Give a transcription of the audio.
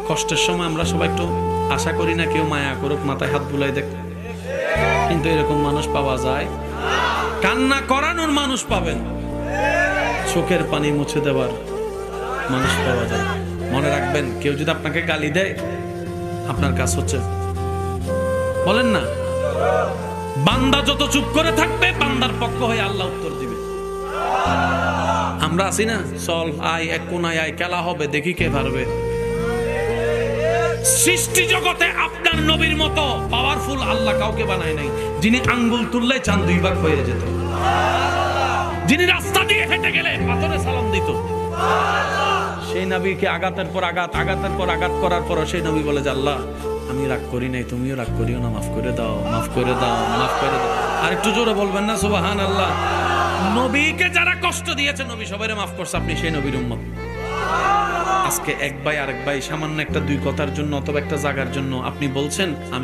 কষ্টের সময় আমরা সবাই একটু আশা করি না কেউ মায়া করুক, মাথায় হাত বুলাই দেখ, কিন্তু এরকম মানুষ পাওয়া যায়? কান্না করানোর মানুষ পাবেন, চোখের পানি মুছে দেওয়ার মানুষ পাওয়া যায়। মনে রাখবেন, কেউ যদি আপনাকে গালি দেয়, আপনার কাজ হচ্ছে বলেন না, বান্দা যত চুপ করে থাকবে বান্দার পক্ষ হয়ে আল্লাহ উত্তর দিবে। আমরা আছি না, চল আয় এক কোনায় আয়, খেলা হবে, দেখি কে পারবে। সৃষ্টি জগতে আপনার নবীর মতো পাওয়ারফুল আল্লাহ কাউকে বানায় নাই, যিনি আঙ্গুল তুললে চাঁদ দুই ভাগ হয়ে যেত, যিনি রাস্তা দিয়ে হেঁটে গেলে পাথরে সালাম দিত। সেই নবীকে আঘাতের পর আঘাত, আঘাতের পর আঘাত করার পর সেই নবী বলে যে আল্লাহ আমি রাগ করি নাই, তুমিও রাগ করিও না, মাফ করে দাও, মাফ করে দাও, মাফ করে দাও। আর একটু জোরে বলবেন না সুবহানাল্লাহ। নবীকে যারা কষ্ট দিয়েছে নবী সবাইরে মাফ করছে, আপনি সেই নবীর উম্মত। আজকে এক ভাই আরেক ভাই সামান্য একটা দুই কথার জন্য অথবা একটা জায়গার জন্য আপনি বলছেন আমি